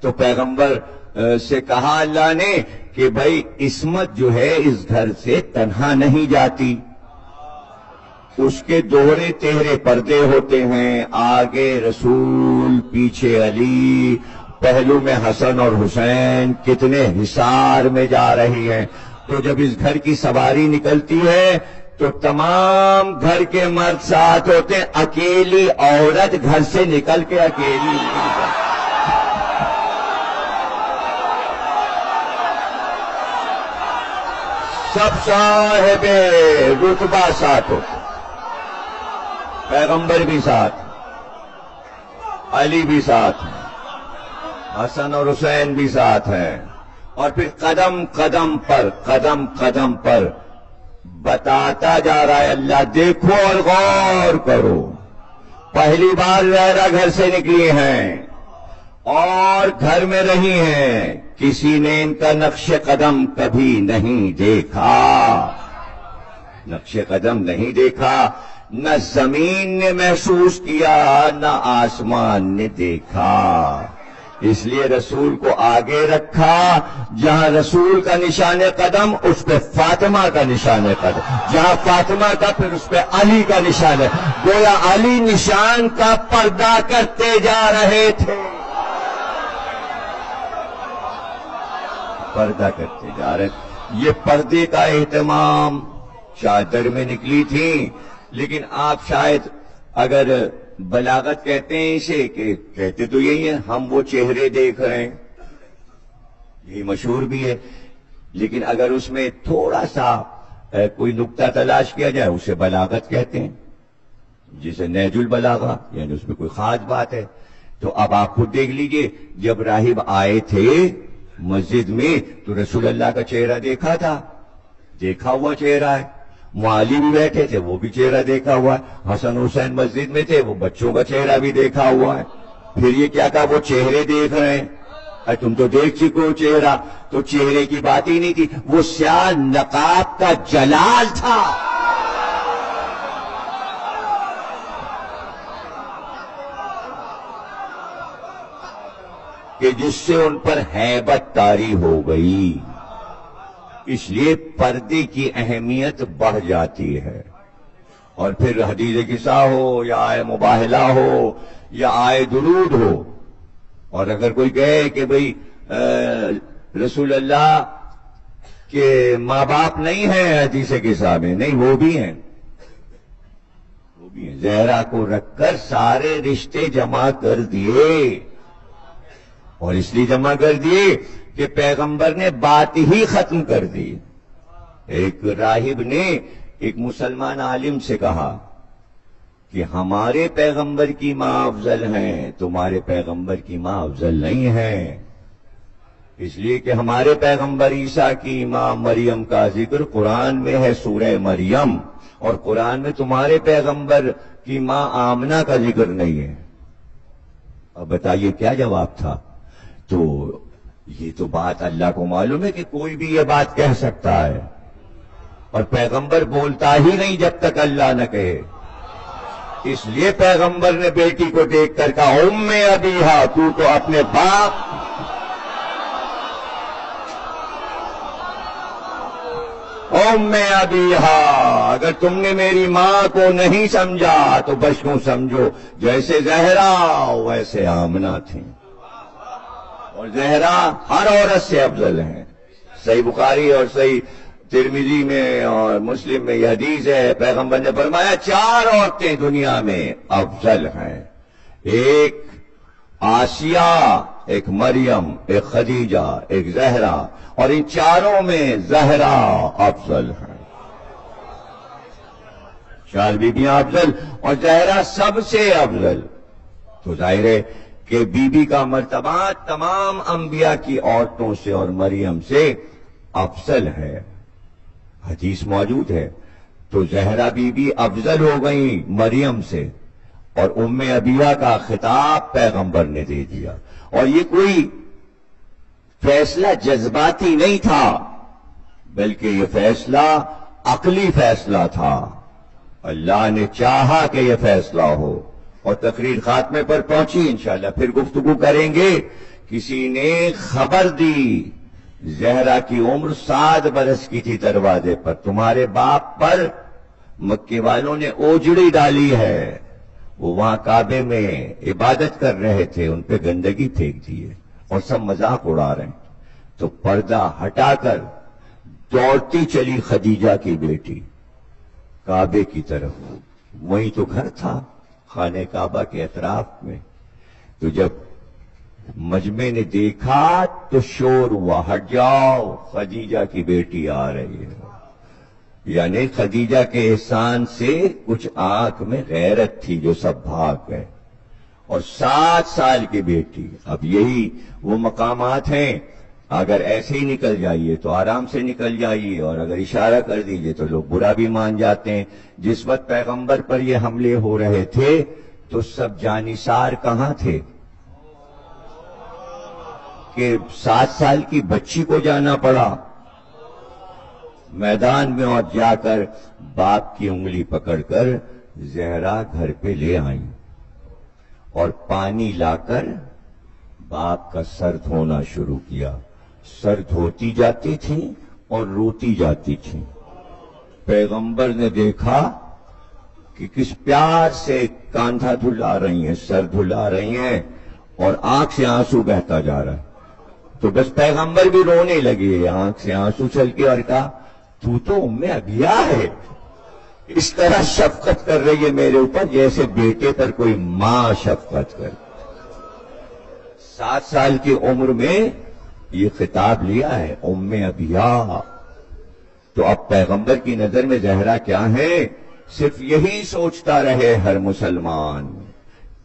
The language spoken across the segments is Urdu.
تو پیغمبر سے کہا اللہ نے کہ بھائی عصمت جو ہے اس گھر سے تنہا نہیں جاتی، اس کے دوہرے تہرے پردے ہوتے ہیں، آگے رسول، پیچھے علی، پہلو میں حسن اور حسین، کتنے حصار میں جا رہی ہیں۔ تو جب اس گھر کی سواری نکلتی ہے تو تمام گھر کے مرد ساتھ ہوتے ہیں، اکیلی عورت گھر سے نکل کے اکیلی سب صاحب رتبہ ساتھ ہوتے، پیغمبر بھی ساتھ، علی بھی ساتھ ہیں، حسن اور حسین بھی ساتھ ہیں، اور پھر قدم قدم پر بتاتا جا رہا ہے اللہ دیکھو اور غور کرو، پہلی بار زہرا گھر سے نکلی ہیں اور گھر میں رہی ہیں، کسی نے ان کا نقش قدم کبھی نہیں دیکھا، نقش قدم نہیں دیکھا، نہ زمین نے محسوس کیا نہ آسمان نے دیکھا، اس لیے رسول کو آگے رکھا، جہاں رسول کا نشان قدم اس پہ فاطمہ کا نشان قدم، جہاں فاطمہ کا پھر اس پہ علی کا نشان ہے، گویا علی نشان کا پردہ کرتے جا رہے تھے، پردہ کرتے جا رہے تھے۔ یہ پردے کا اہتمام چادر میں نکلی تھی، لیکن آپ شاید اگر بلاغت کہتے ہیں اسے، کہ کہتے تو یہی ہے ہم وہ چہرے دیکھ رہے ہیں، یہی مشہور بھی ہے، لیکن اگر اس میں تھوڑا سا کوئی نقطہ تلاش کیا جائے اسے بلاغت کہتے ہیں، جسے نیج البلاغہ، یعنی اس میں کوئی خاص بات ہے۔ تو اب آپ خود دیکھ لیجئے، جب راہب آئے تھے مسجد میں تو رسول اللہ کا چہرہ دیکھا تھا، دیکھا ہوا چہرہ ہے، معالی بھی بیٹھے تھے وہ بھی چہرہ دیکھا ہوا ہے، حسن حسین مسجد میں تھے وہ بچوں کا چہرہ بھی دیکھا ہوا ہے، پھر یہ کیا کہا وہ چہرے دیکھ رہے ہیں، تم تو دیکھ چکے ہو چہرہ، تو چہرے کی بات ہی نہیں تھی، وہ سیاہ نقاب کا جلال تھا، کہ جس سے ان پر ہیبت طاری ہو گئی، اس لیے پردے کی اہمیت بڑھ جاتی ہے۔ اور پھر حدیث قصہ ہو یا آئے مباہلہ ہو یا آئے درود ہو، اور اگر کوئی کہے کہ بھئی رسول اللہ کے ماں باپ نہیں ہیں حدیث قصہ میں، نہیں، وہ بھی ہیں، وہ بھی ہیں، زہرا کو رکھ کر سارے رشتے جمع کر دیے، اور اس لیے جمع کر دیے کہ پیغمبر نے بات ہی ختم کر دی۔ ایک راہب نے ایک مسلمان عالم سے کہا کہ ہمارے پیغمبر کی ماں افضل ہیں، تمہارے پیغمبر کی ماں افضل نہیں ہے، اس لیے کہ ہمارے پیغمبر عیسیٰ کی ماں مریم کا ذکر قرآن میں ہے سورہ مریم، اور قرآن میں تمہارے پیغمبر کی ماں آمنہ کا ذکر نہیں ہے۔ اب بتائیے کیا جواب تھا؟ تو یہ تو بات اللہ کو معلوم ہے کہ کوئی بھی یہ بات کہہ سکتا ہے، اور پیغمبر بولتا ہی نہیں جب تک اللہ نہ کہے، اس لیے پیغمبر نے بیٹی کو دیکھ کر کہا ام ابیہا، تو اپنے باپ، ام ابیہا، اگر تم نے میری ماں کو نہیں سمجھا تو بس یوں سمجھو جیسے زہرا ویسے آمنہ تھیں، اور زہرا ہر عورت سے افضل ہیں۔ صحیح بخاری اور صحیح ترمذی میں اور مسلم میں یہ حدیث ہے، پیغمبر نے فرمایا 4 عورتیں دنیا میں افضل ہیں، ایک آسیہ، ایک مریم، ایک خدیجہ، ایک زہرا، اور ان چاروں میں زہرا افضل ہیں، 4 بیویاں افضل اور زہرا سب سے افضل۔ تو ظاہر ہے کہ بی بی کا مرتبہ تمام انبیاء کی عورتوں سے اور مریم سے افضل ہے، حدیث موجود ہے۔ تو زہرا بی بی افضل ہو گئی مریم سے، اور ام ابیہ کا خطاب پیغمبر نے دے دیا، اور یہ کوئی فیصلہ جذباتی نہیں تھا، بلکہ یہ فیصلہ عقلی فیصلہ تھا، اللہ نے چاہا کہ یہ فیصلہ ہو۔ اور تقریر خاتمے پر پہنچی، انشاءاللہ پھر گفتگو کریں گے کسی نے خبر دی زہرا کی عمر 7 برس کی تھی دروازے پر، تمہارے باپ پر مکے والوں نے اوجڑی ڈالی ہے، وہ وہاں کعبے میں عبادت کر رہے تھے، ان پہ گندگی پھینک دی ہے اور سب مذاق اڑا رہے ہیں۔ تو پردہ ہٹا کر دوڑتی چلی خدیجہ کی بیٹی کعبے کی طرف، وہیں تو گھر تھا خانہ کعبہ کے اطراف میں۔ تو جب مجمع نے دیکھا تو شور ہوا، ہٹ جاؤ خدیجہ کی بیٹی آ رہی ہے۔ یعنی خدیجہ کے احسان سے کچھ آنکھ میں غیرت تھی جو سب بھاگ گئے۔ اور 7 سال کی بیٹی، اب یہی وہ مقامات ہیں، اگر ایسے ہی نکل جائیے تو آرام سے نکل جائیے، اور اگر اشارہ کر دیجئے تو لوگ برا بھی مان جاتے ہیں۔ جس وقت پیغمبر پر یہ حملے ہو رہے تھے تو سب جانثار کہاں تھے کہ 7 سال کی بچی کو جانا پڑا میدان میں، اور جا کر باپ کی انگلی پکڑ کر زہرا گھر پہ لے آئیں اور پانی لا کر باپ کا سر دھونا شروع کیا۔ سر دھوتی جاتی تھی اور روتی جاتی تھی۔ پیغمبر نے دیکھا کہ کس پیار سے کاندھا دھلا رہی ہیں، سر دھلا رہی ہیں، اور آنکھ سے آنسو بہتا جا رہا ہے۔ تو بس پیغمبر بھی رونے لگے، آنکھ سے آنسو چل کے، اور کہا تو ام ابیہ ہے، اس طرح شفقت کر رہی ہے میرے اوپر جیسے بیٹے پر کوئی ماں شفقت کر۔ 7 سال کی عمر میں یہ خطاب لیا ہے ام ابیہ۔ تو اب پیغمبر کی نظر میں زہرا کیا ہے؟ صرف یہی سوچتا رہے ہر مسلمان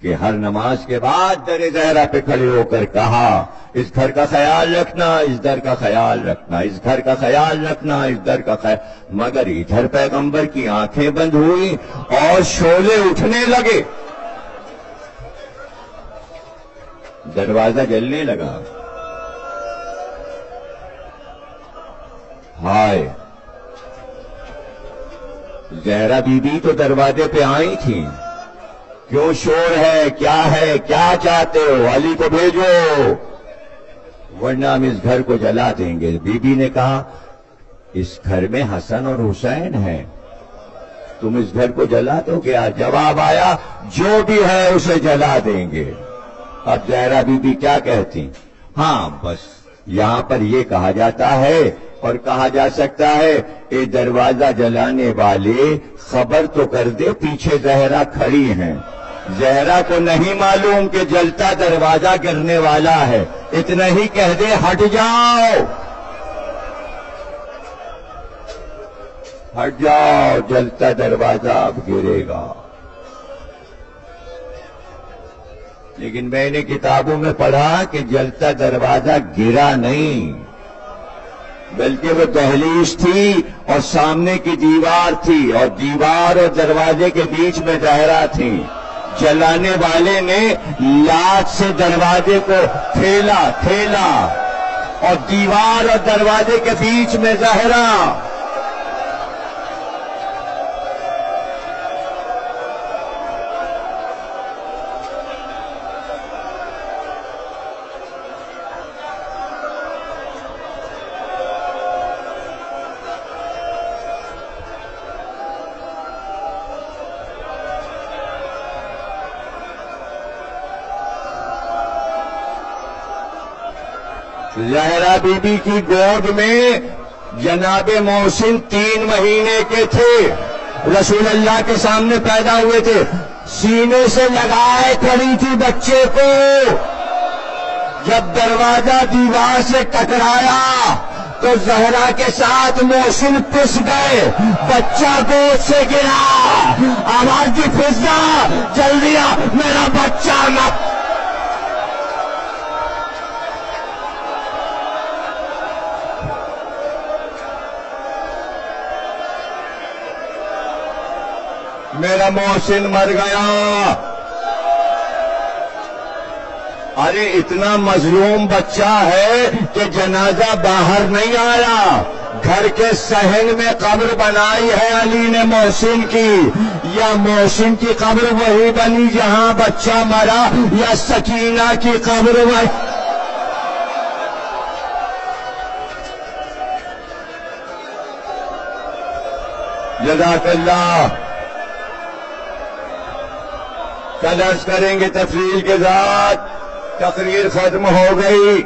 کہ ہر نماز کے بعد در زہرا پہ کھڑے ہو کر کہا اس گھر کا خیال رکھنا، اس در کا خیال رکھنا، اس گھر کا خیال رکھنا، اس در کا خیال۔ مگر ادھر پیغمبر کی آنکھیں بند ہوئی اور شعلے اٹھنے لگے، دروازہ جلنے لگا۔ ہائے، زہرا بی بی تو دروازے پہ آئی تھیں، کیوں شور ہے، کیا چاہتے ہو؟ علی کو بھیجو ورنہ ہم اس گھر کو جلا دیں گے۔ بی بی نے کہا اس گھر میں حسن اور حسین ہیں، تم اس گھر کو جلا دو گے؟ جواب آیا جو بھی ہے اسے جلا دیں گے۔ اب زہرا بی بی کیا کہتی؟ ہاں بس یہاں پر یہ کہا جاتا ہے اور کہا جا سکتا ہے اے دروازہ جلانے والے خبر تو کر دے پیچھے زہرا کھڑی ہیں۔ زہرا کو نہیں معلوم کہ جلتا دروازہ گرنے والا ہے، اتنا ہی کہہ دے ہٹ جاؤ، ہٹ جاؤ، جلتا دروازہ اب گرے گا۔ لیکن میں نے کتابوں میں پڑھا کہ جلتا دروازہ گرا نہیں، بلکہ وہ دہلیز تھی اور سامنے کی دیوار تھی، اور دیوار اور دروازے کے بیچ میں زہرا تھی۔ جلانے والے نے لات سے دروازے کو تھیلا اور دیوار اور دروازے کے بیچ میں زہرا۔ زہرا بی بی کی گود میں جناب محسن 3 مہینے کے تھے، رسول اللہ کے سامنے پیدا ہوئے تھے، سینے سے لگائے کھڑی تھی بچے کو۔ جب دروازہ دیوار سے ٹکرایا تو زہرا کے ساتھ محسن پس گئے، بچہ گود سے گرا، آواز دی فضا جلدی آ میرا بچہ نہ۔ میرا محسن مر گیا۔ ارے اتنا مظلوم بچہ ہے کہ جنازہ باہر نہیں آیا، گھر کے صحن میں قبر بنائی ہے علی نے محسن کی، یا محسن کی قبر وہی بنی جہاں بچہ مرا، یا سکینہ کی قبر وہی؟ جزاک اللہ. کل عرض کریں گے تفصیل کے ساتھ. تقریر ختم ہو گئی.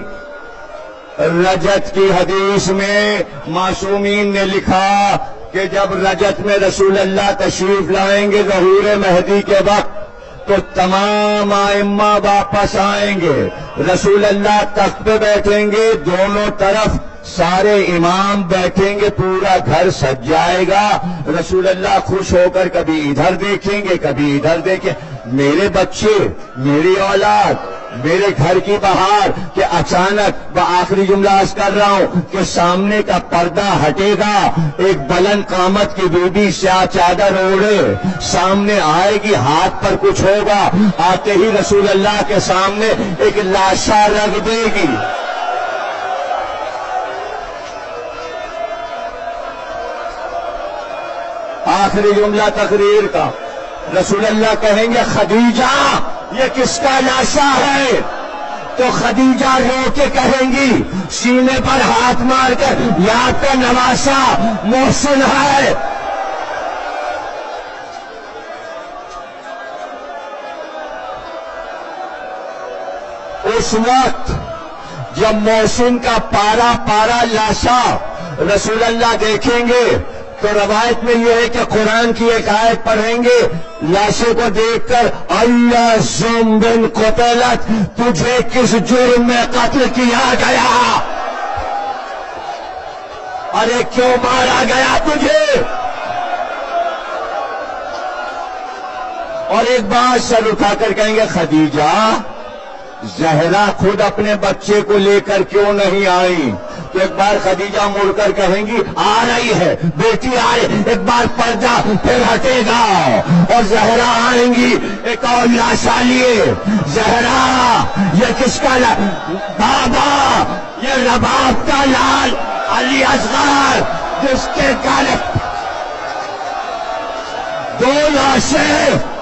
رجت کی حدیث میں معصومین نے لکھا کہ جب رجت میں رسول اللہ تشریف لائیں گے ظہور مہدی کے وقت تو تمام ائمہ واپس آئیں گے. رسول اللہ تخت پہ بیٹھیں گے, دونوں طرف سارے امام بیٹھیں گے, پورا گھر سج جائے گا. رسول اللہ خوش ہو کر کبھی ادھر دیکھیں گے کبھی ادھر دیکھیں. میرے بچے, میری اولاد, میرے گھر کی بہار. کہ اچانک بآخری جملہ عرض کر رہا ہوں کہ سامنے کا پردہ ہٹے گا, ایک بلند قامت کی بی بی سیاہ چادر اوڑھے سامنے آئے گی, ہاتھ پر کچھ ہوگا, آتے ہی رسول اللہ کے سامنے ایک لاشا رکھ دے گی. آخری جملہ تقریر کا, رسول اللہ کہیں گے خدیجہ یہ کس کا لاشا ہے؟ تو خدیجہ رو کے کہیں گی, سینے پر ہاتھ مار کر, یا تو نواسا محسن ہے. اس وقت جب محسن کا پارا پارا لاشا رسول اللہ دیکھیں گے تو روایت میں یہ ہے کہ قرآن کی ایک آیت پڑھیں گے, لاشے کو دیکھ کر اللہ ذنب قتلت, تجھے کس جرم میں قتل کیا گیا؟ ارے کیوں مارا گیا تجھے؟ اور ایک بات سر اٹھا کر کہیں گے خدیجہ زہرا خود اپنے بچے کو لے کر کیوں نہیں آئی؟ تو ایک بار خدیجہ مڑ کر کہیں گی آ رہی ہے بیٹی آئے, ایک بار پردہ پھر ہٹے گا اور زہرا آئیں گی ایک اور لاشا لیے. زہرا یہ کس کا بابا, یہ رباب کا لال علی اصغر جس کے گالے 2 لاشیں